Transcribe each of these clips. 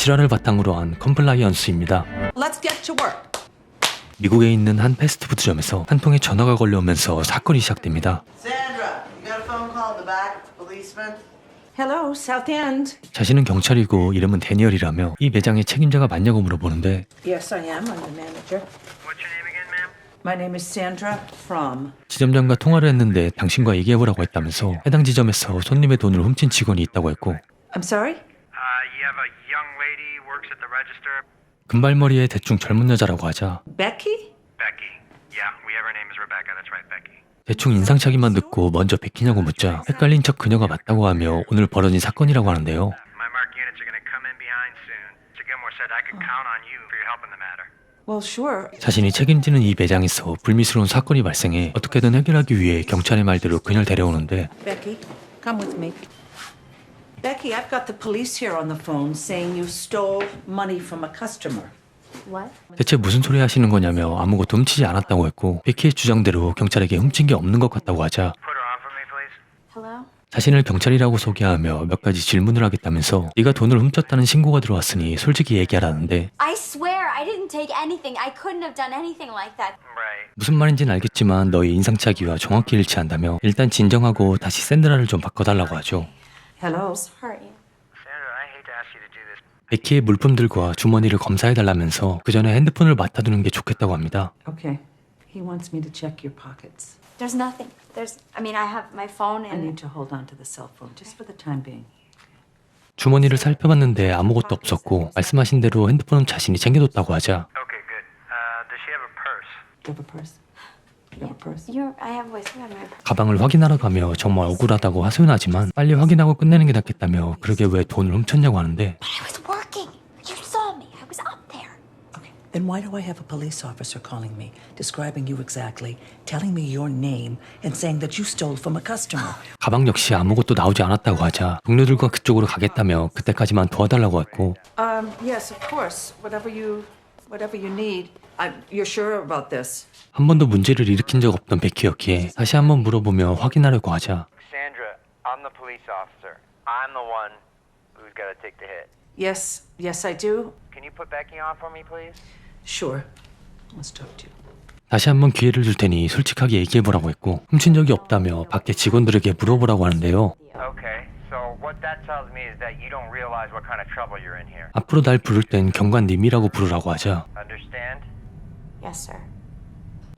실화를 바탕으로 한 컴플라이언스입니다. Let's get to work. 미국에 있는 한 패스트푸드점에서 한 통의 전화가 걸려오면서 사건이 시작됩니다. Sandra, you got a phone call in the back, policeman? Hello, South End. 자신은 경찰이고 이름은 데니얼이라며 이 매장의 책임자가 맞냐고 물어보는데 Yes, I am. I'm the manager. What's your name again, ma'am? My name is Sandra From. 지점장과 통화를 했는데 당신과 얘기해보라고 했다면서 해당 지점에서 손님의 돈을 훔친 직원이 있다고 했고 I'm sorry? You have a young lady works at the register. 금발머리에 대충 젊은 여자라고 하자 Becky? Becky. Yeah, we have her name is Rebecca. That's right, Becky. 대충 인상착의만 듣고 먼저 베키냐고 묻자 헷갈린 척 그녀가 맞다고 하며 오늘 벌어진 사건이라고 하는데요. My marked units are going to come in behind soon. Gilmore said I could count on you for your help in the matter. Well, sure. 자신이 책임지는 이 매장에서 불미스러운 사건이 발생해 어떻게든 해결하기 위해 경찰의 말대로 그녀를 데려오는데 Becky, come with me. Becky, I've got the police here on the phone saying you stole money from a customer. What? 대체 무슨 소리 하시는 거냐며 아무것도 훔치지 않았다고 했고 베키의 주장대로 경찰에게 훔친 게 없는 것 같다고 하자 Put her on for me, please. Hello? 자신을 경찰이라고 소개하며 몇 가지 질문을 하겠다면서 네가 돈을 훔쳤다는 신고가 들어왔으니 솔직히 얘기하라는데 I swear I didn't take anything. I couldn't have done anything like that. Right. 무슨 말인지는 알겠지만 너의 인상착의와 정확히 일치한다며 일단 진정하고 다시 샌드라를 좀 바꿔달라고 하죠. Hello. Sorry. Sandra, I hate to ask you to do this. 베키의 물품들과 주머니를 검사해달라면서 그 전에 핸드폰을 맡아두는 게 좋겠다고 합니다. Okay. He wants me to check your pockets. There's nothing. I have my phone I and need to hold on to the cell phone just for the time being. 주머니를 살펴봤는데 아무것도 없었고 말씀하신 대로 핸드폰은 자신이 챙겨뒀다고 하자 Okay, good. Does she have a purse? Do you have a purse? You have a purse? I have my purse. 가방을 확인하러 가며 정말 억울하다고 하소연하지만 빨리 확인하고 끝내는 게 낫겠다며 그러게 왜 돈을 훔쳤냐고 하는데 But I was working. You saw me. I was up there. Okay. Then why do I have a police officer calling me, describing you exactly, telling me your name, and saying that you stole from a customer? 가방 역시 아무것도 나오지 않았다고 하자 동료들과 그쪽으로 가겠다며 그때까지만 도와달라고 했고 Yes, of course. Whatever you need. You're sure about this? 한 번도 문제를 일으킨 적 없던 베키였기에 다시 한번 물어보며 확인하려고 하자 Sandra, I'm the police officer. I'm the one who's got to take the hit. Yes, I do. Can you put Becky on for me, please? Sure. Let's talk to you. 다시 한번 기회를 줄 테니 솔직하게 얘기해보라고 했고 훔친 적이 없다며 밖에 직원들에게 물어보라고 하는데요. Okay. So what that tells me is that you don't realize what kind of trouble you're in here. 앞으로 날 부를 땐 경관님이라고 부르라고 하자 Understand? Yes, sir.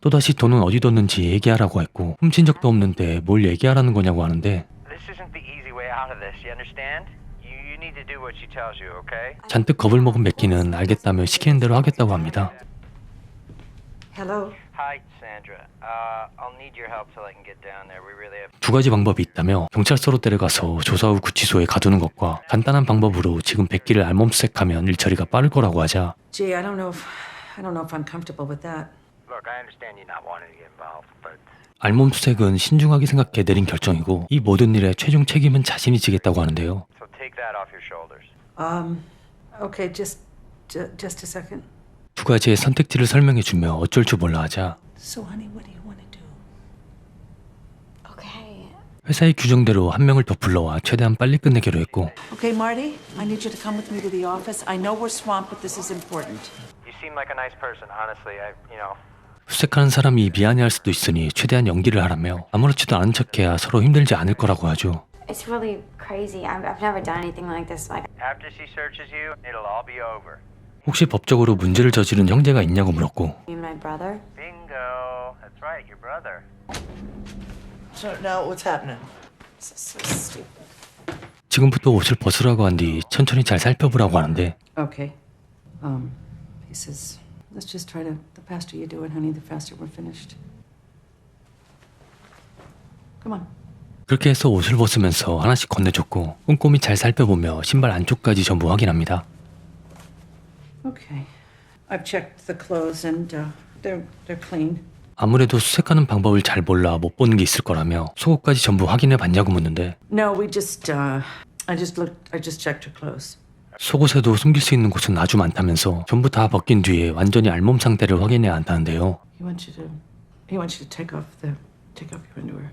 또다시 돈은 어디 뒀는지 얘기하라고 했고 훔친 적도 없는데 뭘 얘기하라는 거냐고 하는데 This isn't the easy way out of this. You understand? You need to do what she tells you, okay? 잔뜩 겁을 먹은 베키는 알겠다며 시키는 대로 하겠다고 합니다. Hello. Hi, Sandra. I'll need your help till I can get down there. We really have. 두 가지 방법이 있다며 경찰서로 데려가서 조사 후 구치소에 가두는 것과 간단한 방법으로 지금 베키를 알몸수색하면 일처리가 빠를 거라고 하자 Gee, I don't know if I'm comfortable with that. Look, I understand you not wanting to get involved, but 알몸수색은 신중하게 생각해 내린 결정이고 이 모든 일에 최종 책임은 자신이 지겠다고 하는데요. so take that off your shoulders. Okay, just a second. 두 가지의 선택지를 설명해주며 어쩔 줄 몰라 하자 So, honey, what do you want to do? Okay. 회사의 규정대로 한 명을 더 불러와 최대한 빨리 끝내기로 했고 Okay, Marty, I need you to come with me to the office. I know we're swamped, but this is important. You seem like a nice person, honestly. 수색하는 사람이 미안해할 수도 있으니 최대한 연기를 하라며 아무렇지도 않은 척해야 서로 힘들지 않을 거라고 하죠. It's really crazy. I've never done anything like this. After she searches you, it'll all be over. 혹시 법적으로 문제를 저지른 형제가 있냐고 물었고 You and my brother? Bingo. That's right, your brother. So now what's happening? This is so stupid. 지금부터 옷을 벗으라고 한 뒤 천천히 잘 살펴보라고 하는데 Okay. He says, let's just try to, the faster you do it, honey, the faster we're finished. Come on. 그렇게 해서 옷을 벗으면서 하나씩 건네줬고 꼼꼼히 잘 살펴보며 신발 안쪽까지 전부 확인합니다. Okay. I've checked the clothes and they're clean. 아무래도 수색하는 방법을 잘 몰라 못 보는 게 있을 거라며 속옷까지 전부 확인해 봤냐고 묻는데 No, I just checked her clothes. 속옷에도 숨길 수 있는 곳은 아주 많다면서 전부 다 벗긴 뒤에 완전히 알몸 상태를 확인해야 한다는데요. He wants you to take off your underwear.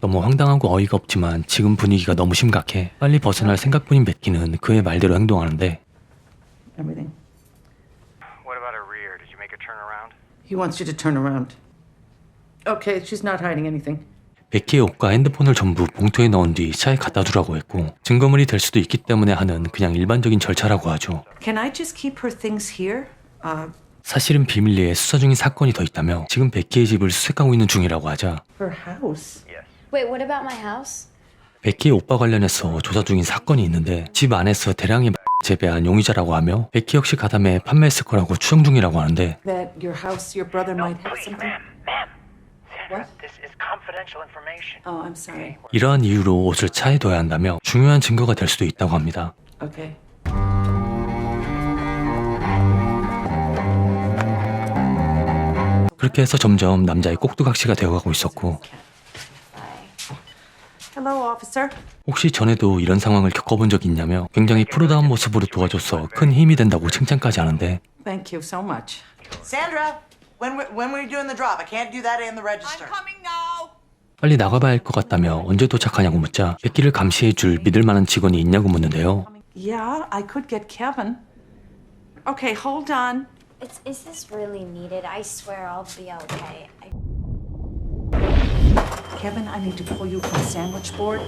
너무 황당하고 어이가 없지만 지금 분위기가 너무 심각해 빨리 벗어날 생각뿐인 베키는 그의 말대로 행동하는데 Everything. What about her rear? Did you make her turn around? He wants you to turn around. Okay, she's not hiding anything. 베키의 옷과 핸드폰을 전부 봉투에 넣은 뒤 차에 갖다 두라고 했고 증거물이 될 수도 있기 때문에 하는 그냥 일반적인 절차라고 하죠. Can I just keep her things here? 사실은 비밀리에 수사 중인 사건이 더 있다며 지금 베키의 집을 수색하고 있는 중이라고 하자 Her house? Wait, what about my house? 베키의 오빠 관련해서 조사 중인 사건이 있는데 집 안에서 대량의 재배한 용의자라고 하며 베키 역시 가담해 판매했을 거라고 추정 중이라고 하는데 That your house, your brother might have something? Ma'am. Sandra, this is confidential information. Oh, I'm sorry. 이러한 이유로 옷을 차에 둬야 한다며 중요한 증거가 될 수도 있다고 합니다. Okay. 그렇게 해서 점점 남자의 꼭두각시가 되어가고 있었고 Hello, officer. 혹시 전에도 이런 상황을 겪어본 적이 있냐며 굉장히 프로다운 모습으로 도와줘서 큰 힘이 된다고 칭찬까지 하는데 Thank you so much. Sandra, when were you doing the drop? I can't do that in the register. coming now. 빨리 나가봐야 할 것 같다며 언제 도착하냐고 묻자 베키를 감시해줄 믿을 만한 직원이 있냐고 묻는데요. Yeah, I could get Kevin. Okay, hold on. Is this really needed? I swear I'll be okay. Kevin, I need to pull you from the sandwich board.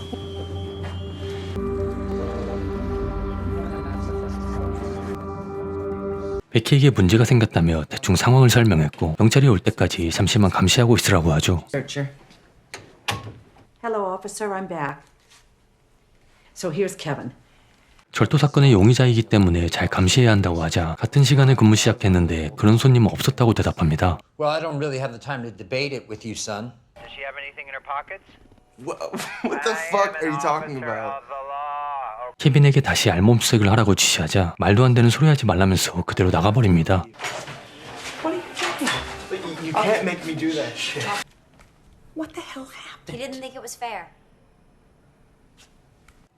베키에게 문제가 생겼다며 대충 상황을 설명했고 경찰이 올 때까지 잠시만 감시하고 있으라고 하죠. Searcher. Hello, officer. I'm back. So here's Kevin. 절도 사건의 용의자이기 때문에 잘 감시해야 한다고 하자 같은 시간에 근무 시작했는데 그런 손님은 없었다고 대답합니다. Well, I don't really have the time to debate it with you, son. Does she have anything in her pockets? What the fuck are you talking about? Of the law. 케빈에게 다시 알몸수색을 하라고 지시하자 말도 안 되는 소리 하지 말라면서 그대로 나가버립니다. What are you thinking? You can't make me do that shit. What the hell happened? He didn't think it was fair.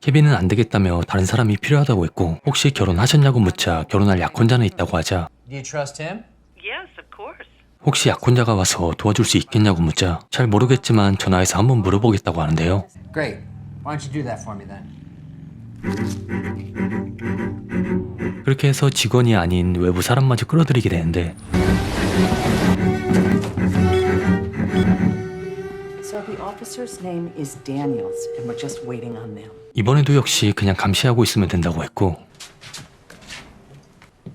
케빈은 안 되겠다며 다른 사람이 필요하다고 했고 혹시 결혼하셨냐고 묻자 결혼할 약혼자는 있다고 하자 Do you trust him? Yes, of course. 혹시 약혼자가 와서 도와줄 수 있겠냐고 묻자 잘 모르겠지만 전화해서 한번 물어보겠다고 하는데요. Great. Why don't you do that for me then? 그렇게 해서 직원이 아닌 외부 사람마저 끌어들이게 되는데 So the officer's name is Daniels, and we're just waiting on them. 이번에도 역시 그냥 감시하고 있으면 된다고 했고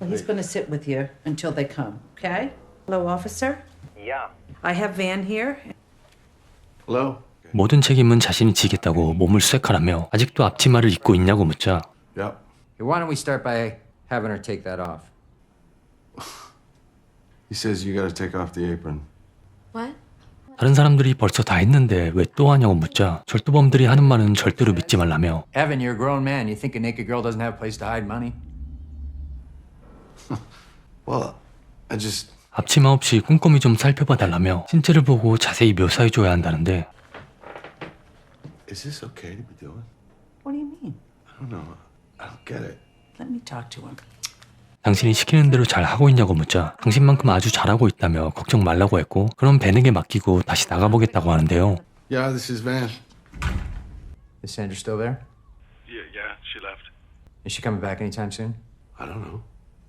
Well, he's going to sit with you until they come, okay? Hello, officer. Yeah. I have Van here. Hello? 모든 책임은 자신이 지겠다고 몸을 수색하라며 아직도 앞치마를 입고 있냐고 묻자 Yep. Hey, why don't we start by having her take that off? He says you gotta take off the apron. What? 다른 사람들이 벌써 다 했는데 왜 또 하냐고 묻자 절도범들이 하는 말은 절대로 믿지 말라며 Evan, you're a grown man. You think a naked girl doesn't have a place to hide money? Well, I just... 앞치마 없이 꼼꼼히 좀 살펴봐 달라며 신체를 보고 자세히 묘사해줘야 한다는데 Is this okay to be doing? What do you mean? I don't know. I don't get it. Let me talk to him. 당신이 시키는 대로 잘 하고 있냐고 묻자 당신만큼 아주 잘하고 있다며 걱정 말라고 했고 그럼 벤에게 맡기고 다시 나가보겠다고 하는데요. Yeah, this is Van. Is Sandra still there? Yeah, she left. Is she coming back anytime soon? I don't know.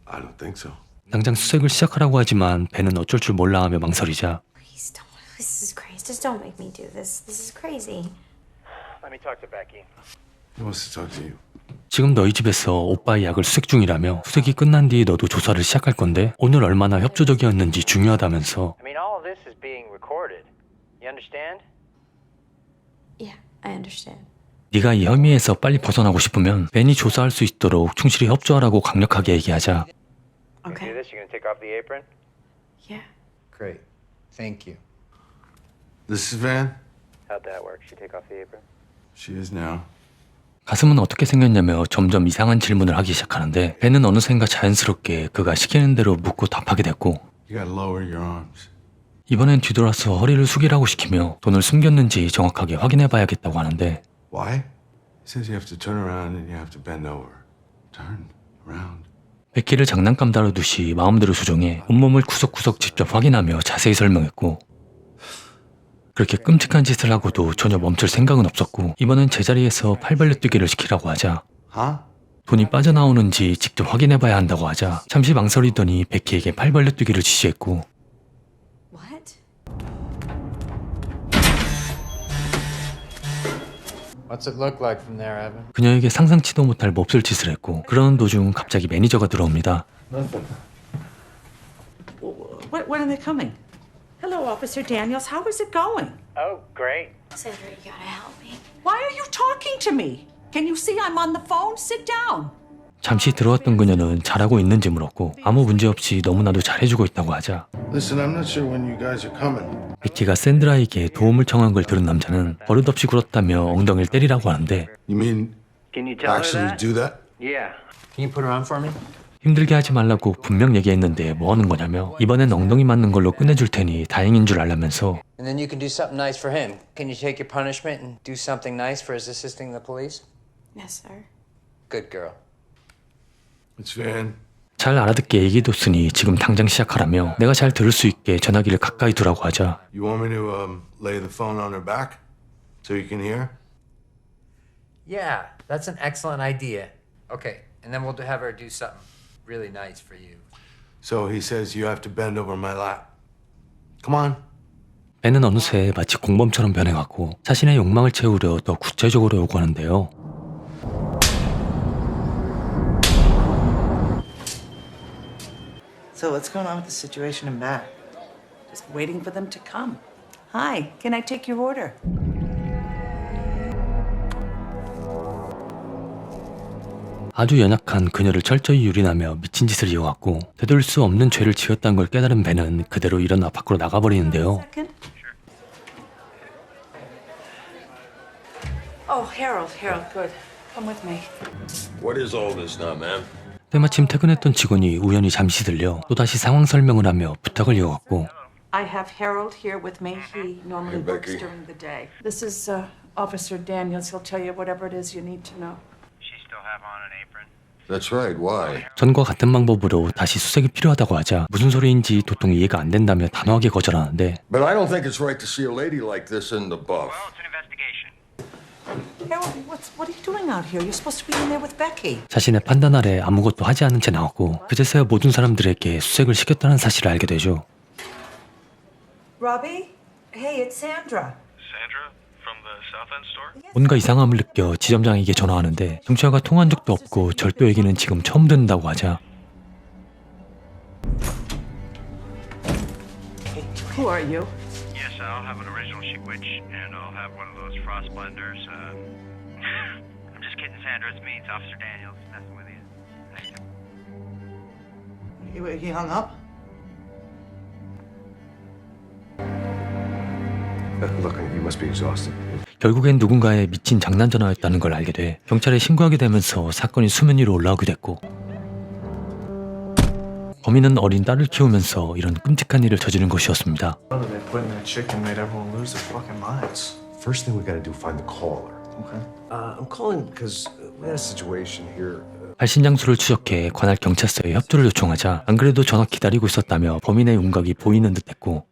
I don't think so. 당장 수색을 시작하라고 하지만 벤은 어쩔 줄 몰라 하며 망설이자 Please don't. This is crazy. Just don't make me do this. This is crazy. Let me talk to Becky. He wants to talk to you. 지금 너희 집에서 오빠의 약을 수색 중이라며 수색이 끝난 뒤 너도 조사를 시작할 건데 오늘 얼마나 협조적이었는지 중요하다면서 I mean, all of this is being recorded. You understand? Yeah, I understand. 네가 이 혐의에서 빨리 벗어나고 싶으면 벤이 조사할 수 있도록 충실히 협조하라고 강력하게 얘기하자 You do this, you're gonna take off the apron? Yeah. Great. Thank you. This is Van. How'd that work? She take off the apron? She is now. 가슴은 어떻게 생겼냐며 점점 이상한 질문을 하기 시작하는데 벤은 어느샌가 자연스럽게 그가 시키는 대로 묻고 답하게 됐고 You gotta lower your arms. 이번엔 뒤돌아서 허리를 숙이라고 시키며 돈을 숨겼는지 정확하게 확인해봐야겠다고 하는데 Why? He says you have to turn around and you have to bend over. Turn around. 베키를 장난감 다루듯이 마음대로 조정해 온몸을 구석구석 직접 확인하며 자세히 설명했고 그렇게 끔찍한 짓을 하고도 전혀 멈출 생각은 없었고 이번엔 제자리에서 팔 벌려 뛰기를 시키라고 하자 Huh? 돈이 빠져나오는지 직접 확인해봐야 한다고 하자 잠시 망설이더니 베키에게 팔 벌려 뛰기를 지시했고 What? What's it look like from there, Evan? 그녀에게 상상치도 못할 몹쓸 짓을 했고 그러는 도중 갑자기 매니저가 들어옵니다. When are they coming? Hello, Officer Daniels. How is it going? Oh, great. Sandra, you gotta help me. Why are you talking to me? Can you see I'm on the phone? Sit down. 잠시 들어왔던 그녀는 잘하고 있는지 물었고 아무 문제 없이 너무나도 잘해주고 있다고 하자 Listen, I'm not sure when you guys are coming. 베키가 샌드라에게 도움을 청한 걸 들은 남자는 버릇없이 굴었다며 엉덩이를 때리라고 하는데 You mean Can you tell her actually that? do that? Yeah. Can you put her on for me? 힘들게 하지 말라고 분명 얘기했는데 뭐 하는 거냐며 이번엔 엉덩이 맞는 걸로 끝내줄 테니 다행인 줄 알라면서 And then you can do something nice for him. Can you take your punishment and do something nice for his assisting the police? Yes, sir. Good girl. It's Van. 잘 알아듣게 얘기해뒀으니 지금 당장 시작하라며 내가 잘 들을 수 있게 전화기를 가까이 두라고 하자 You want me to lay the phone on her back so you can hear? Yeah, that's an excellent idea. Okay, and then we'll have her do something really nice for you. So he says you have to bend over my lap. Come on. 벤은 어느새 마치 공범처럼 변해가고 자신의 욕망을 채우려 더 구체적으로 요구하는데요. So what's going on with the situation in back? Just waiting for them to come. Hi, can I take your order? 아주 연약한 그녀를 철저히 유린하며 미친 짓을 이어갔고 되돌릴 수 없는 죄를 지었다는 걸 깨달은 벤은 그대로 일어나 밖으로 나가버리는데요. Second. Oh, Harold, good. Come with me. What is all this now, ma'am? 때마침 퇴근했던 직원이 우연히 잠시 들려 또다시 상황 설명을 하며 부탁을 이어갔고 I have Harold here with me. He normally Hey, works Becky. during the day. This is Officer Daniels. He'll tell you whatever it is you need to know. She still have on an apron? That's right. Why? 전과 같은 방법으로 다시 수색이 필요하다고 하자 무슨 소리인지 도통 이해가 안 된다며 단호하게 거절하는데 But I don't think it's right to see a lady like this in the buff. Well, it's an investigation. Harold, what are you doing out here? You're supposed to be in there with Becky. 자신의 판단 아래 아무것도 하지 않은 채 나왔고 그제서야 모든 사람들에게 수색을 시켰다는 사실을 알게 되죠. Robbie? Hey, it's Sandra. Sandra from the South End store? 뭔가 이상함을 느껴 지점장에게 전화하는데 경찰과 통한 적도 없고 절도 얘기는 지금 처음 듣는다고 하자 Who are you? Yes, I'll have an original Chic Witch, and I'll have one of those frost blenders. I'm just kidding, Sandra. It's me. It's Officer Daniels. Messing with you. Thanks. He hung up? Look, you must be exhausted. 결국엔 누군가의 미친 장난 전화였다는 걸 알게 돼 경찰에 신고하게 되면서 사건이 수면 위로 올라오게 됐고 범인은 어린 딸을 키우면서 이런 끔찍한 일을 저지른 것이었습니다. They put in that chicken made everyone lose their fucking minds. First thing we gotta do, find the caller. Okay. I'm calling because we had a situation here. 발신 장소를 추적해 관할 경찰서에 협조를 요청하자 안 그래도 전화 기다리고 있었다며 범인의 윤곽이 보이는 듯했고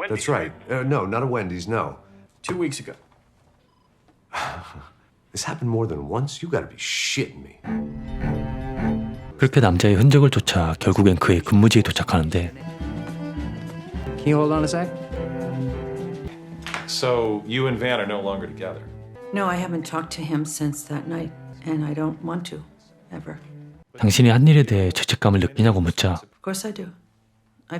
That's right. No, not a Wendy's, no. 2 weeks ago. This happened more than once? You gotta be shitting me. 그렇게 남자의 흔적을 쫓아 결국엔 그의 근무지에 도착하는데 Can you hold on a sec? So you and Van are no longer together. No, I haven't talked to him since that night, and I don't want to, ever. 당신이 한 일에 대해 죄책감을 느끼냐고 묻자 Of course I do. I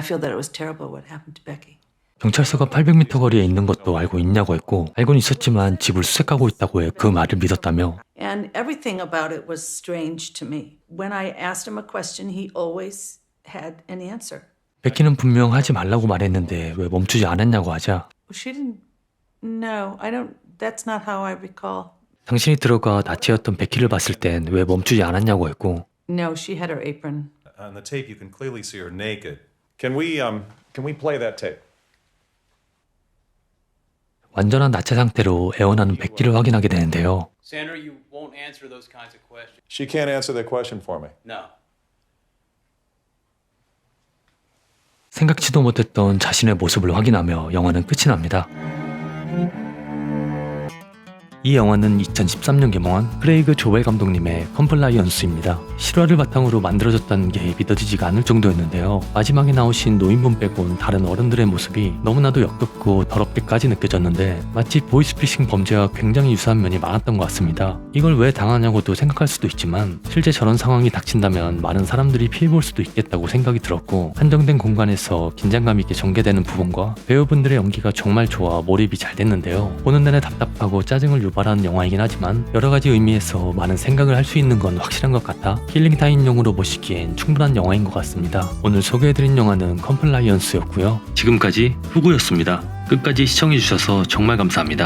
feel that it was terrible what happened to Becky. 경찰서가 800m 거리에 있는 것도 알고 있냐고 했고 알고는 있었지만 집을 수색하고 있다고 해 그 말을 믿었다며 And everything about it was strange to me. When I asked him a question, he always had an answer. 베키는 분명 하지 말라고 말했는데 왜 멈추지 않았냐고 하자 She didn't. No, I don't. That's not how I recall. 당신이 들어가 나체였던 베키를 봤을 땐 왜 멈추지 않았냐고 했고 No, she had her apron. On the tape, you can clearly see her naked. Can we play that tape? 완전한 나체 상태로 애원하는 베키를 확인하게 되는데요. Sandra, you won't answer those kinds of questions. She can't answer that question for me. No. 생각지도 못했던 자신의 모습을 확인하며 영화는 끝이 납니다. 이 영화는 2013년 개봉한 크레이그 조엘 감독님의 컴플라이언스입니다. 실화를 바탕으로 만들어졌다는 게 믿어지지가 않을 정도였는데요. 마지막에 나오신 노인분 빼곤 다른 어른들의 모습이 너무나도 역겹고 더럽게까지 느껴졌는데 마치 보이스피싱 범죄와 굉장히 유사한 면이 많았던 것 같습니다. 이걸 왜 당하냐고도 생각할 수도 있지만 실제 저런 상황이 닥친다면 많은 사람들이 피해볼 수도 있겠다고 생각이 들었고, 한정된 공간에서 긴장감 있게 전개되는 부분과 배우분들의 연기가 정말 좋아 몰입이 잘 됐는데요. 보는 내내 답답하고 짜증을 유발하는 영화이긴 하지만 여러가지 의미에서 많은 생각을 할 수 있는 건 확실한 것 같아 힐링타임용으로 보시기엔 충분한 영화인 것 같습니다. 오늘 소개해드린 영화는 컴플라이언스였고요. 지금까지 후구였습니다. 끝까지 시청해주셔서 정말 감사합니다.